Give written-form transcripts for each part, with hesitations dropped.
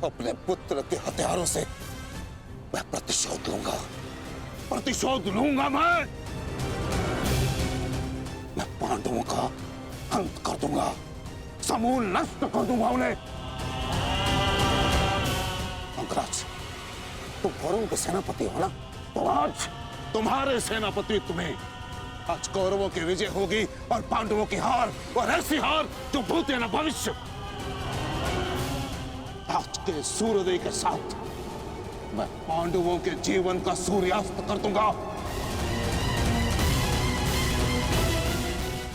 अपने पुत्र के हथियारों से मैं प्रतिशोध लूंगा, प्रतिशोध लूंगा। मैं पांडवों का अंत कर दूंगा, समूल नष्ट कर दूंगा उन्हें। अंगराज, तुम कौरवों के सेनापति हो ना, तो आज तुम्हारे सेनापति तुम्हें आज कौरवों की विजय होगी और पांडवों की हार, और ऐसी हार जो भूत है ना भविष्य। आज के सूर्योदय के साथ मैं पांडवों के जीवन का सूर्यास्त कर दूंगा।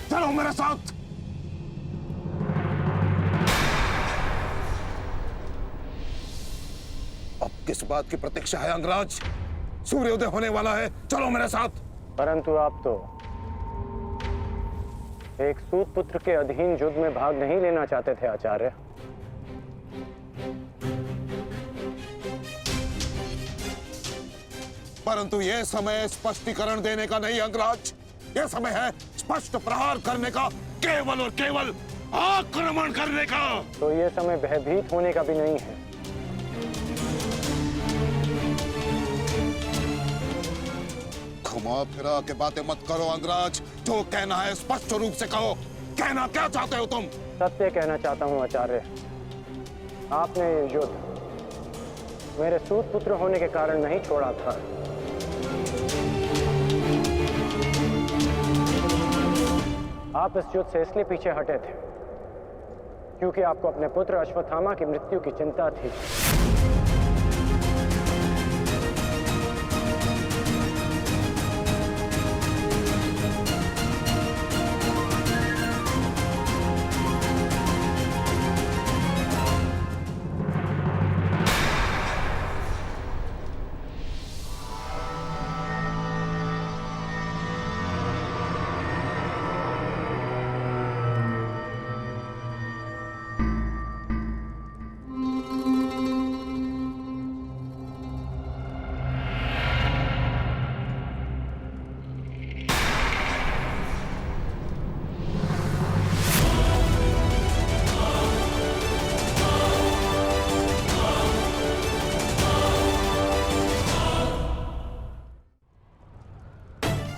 चलो मेरे साथ। अब किस बात की प्रतीक्षा है अंगराज? सूर्योदय होने वाला है, चलो मेरे साथ। परंतु आप तो एक सूत पुत्र के अधीन युद्ध में भाग नहीं लेना चाहते थे आचार्य। परंतु यह समय स्पष्टीकरण देने का नहीं अंगराज, यह समय है स्पष्ट प्रहार करने का, केवल और केवल आक्रमण करने का। तो यह समय भयभीत होने का भी नहीं है। घुमा फिरा के बातें मत करो अंगराज, जो कहना है स्पष्ट रूप से कहो। कहना क्या चाहते हो तुम? सत्य कहना चाहता हूं आचार्य। आपने ये युद्ध मेरे सूत पुत्र होने के कारण नहीं छोड़ा था। आप इस युद्ध से इसलिए पीछे हटे थे क्योंकि आपको अपने पुत्र अश्वत्थामा की मृत्यु की चिंता थी।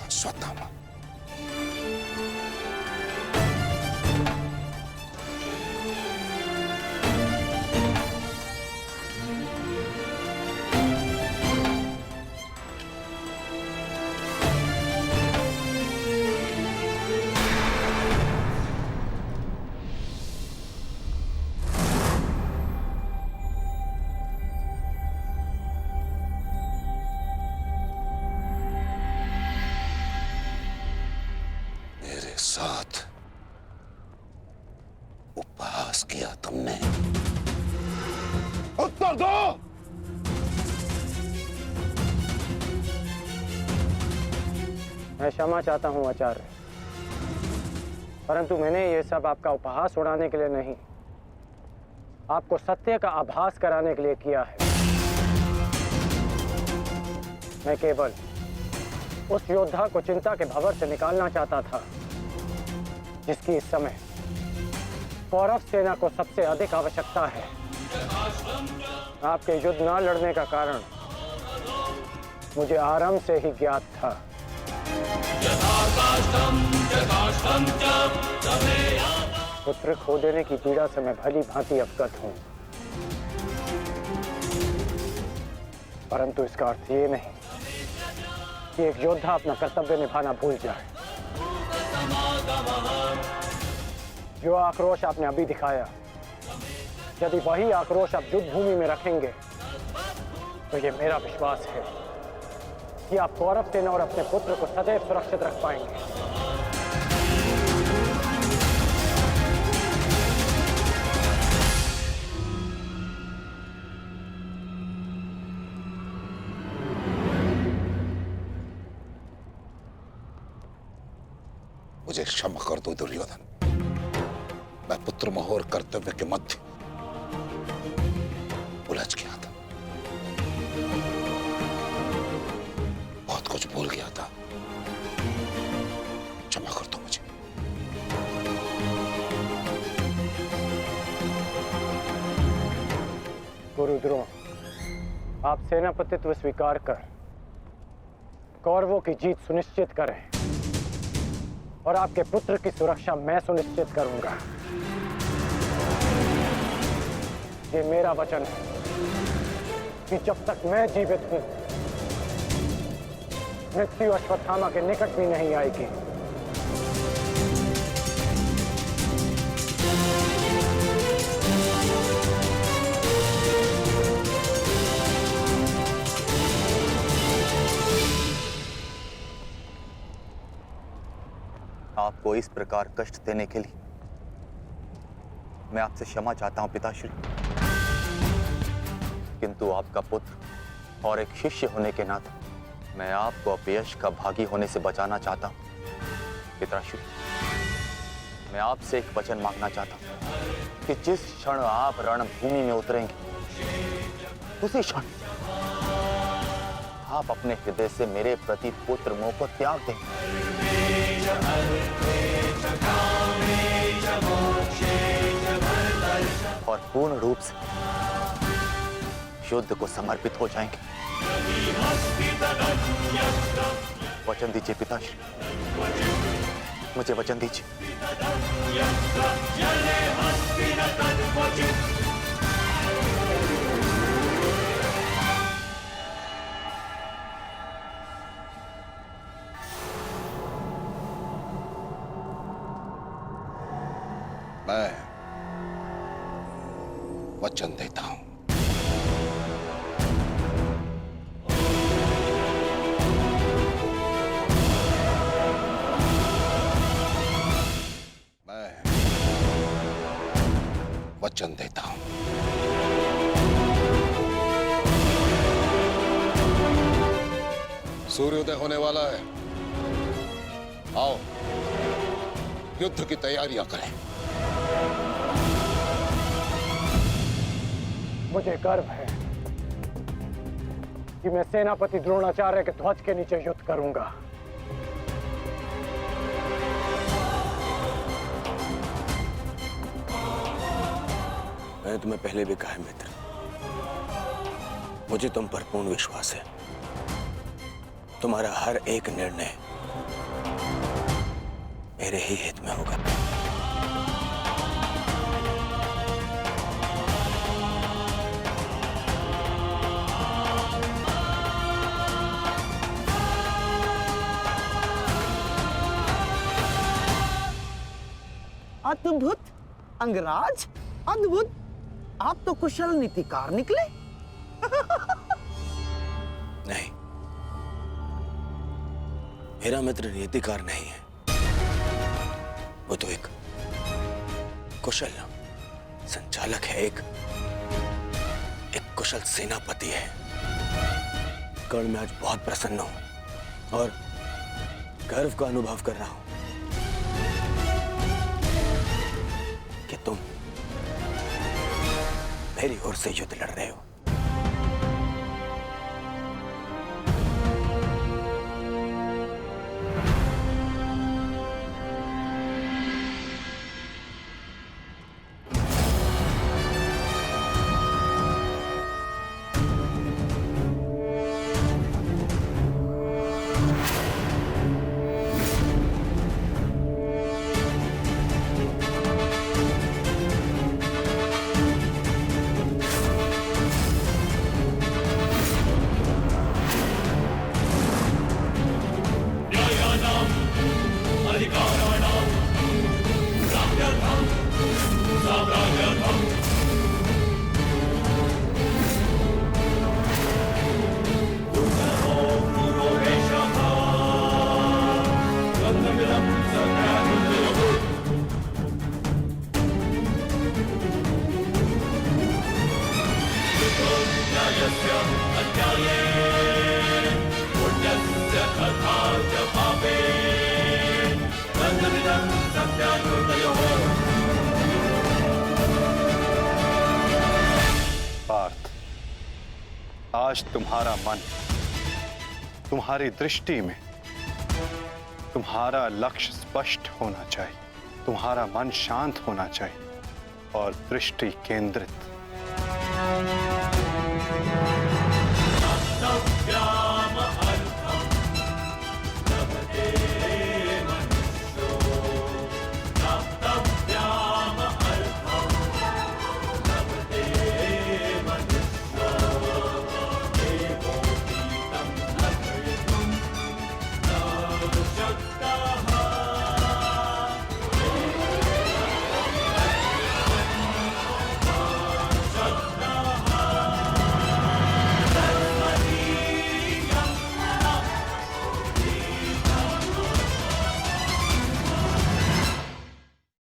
अश्वत्थामा, मेरे साथ उपहास किया तुमने। उत्तर दो। मैं क्षमा चाहता हूं आचार्य, परंतु मैंने ये सब आपका उपहास उड़ाने के लिए नहीं, आपको सत्य का आभास कराने के लिए किया है। मैं केवल उस योद्धा को चिंता के भंवर से निकालना चाहता था जिसकी इस समय कौरव सेना को सबसे अधिक आवश्यकता है। आपके युद्ध न लड़ने का कारण मुझे आरंभ से ही ज्ञात था। पुत्र खो देने की पीड़ा से मैं भली भांति अवगत हूं, परंतु इसका अर्थ ये नहीं कि एक योद्धा अपना कर्तव्य निभाना भूल जाए। जो आक्रोश आपने अभी दिखाया, यदि वही आक्रोश आप युद्ध भूमि में रखेंगे तो ये मेरा विश्वास है कि आप कौरव सेना और अपने पुत्र को सदैव सुरक्षित रख पाएंगे। मुझे क्षमा कर दो दुर्योधन, मैं पुत्र मोह और कर्तव्य के मध्य उलझ गया था, बहुत कुछ भूल गया था। क्षमा कर दो मुझे। गुरु द्रोण, आप सेनापतित्व स्वीकार कर कौरवों की जीत सुनिश्चित करें और आपके पुत्र की सुरक्षा मैं सुनिश्चित करूंगा। ये मेरा वचन है कि जब तक मैं जीवित हूं, मृत्यु अश्वत्थामा के निकट भी नहीं आएगी। आपको इस प्रकार कष्ट देने के लिए मैं आपसे क्षमा चाहता हूं पिताश्री, किंतु आपका पुत्र और एक शिष्य होने के नाते मैं आपको अपयश का भागी होने से बचाना चाहता हूं। पिताश्री, मैं आपसे एक वचन मांगना चाहता हूं कि जिस क्षण आप रणभूमि में उतरेंगे, उसी क्षण आप अपने हृदय से मेरे प्रति पुत्र मोह को त्याग दें और पूर्ण रूप से युद्ध को समर्पित हो जाएंगे। वचन दीजिए पिताश्री, मुझे वचन दीजिए। मैं वचन देता हूं, मैं वचन देता हूं। सूर्योदय होने वाला है, आओ युद्ध की तैयारियां करें। मुझे गर्व है कि मैं सेनापति द्रोणाचार्य के ध्वज के नीचे युद्ध करूंगा। मैंने तुम्हें पहले भी कहा है मित्र, मुझे तुम पर पूर्ण विश्वास है। तुम्हारा हर एक निर्णय मेरे ही हित में होगा। अद्भुत अंगराज, अद्भुत! आप तो कुशल नीतिकार निकले। नहीं, मेरा मित्र नीतिकार नहीं है, वो तो एक कुशल संचालक है, एक कुशल सेनापति है। कर्ण, मैं आज बहुत प्रसन्न हूं और गर्व का अनुभव कर रहा हूं कि तुम मेरी ओर से युद्ध लड़ रहे हो। पार्थ, आज तुम्हारा मन, तुम्हारी दृष्टि में तुम्हारा लक्ष्य स्पष्ट होना चाहिए, तुम्हारा मन शांत होना चाहिए और दृष्टि केंद्रित।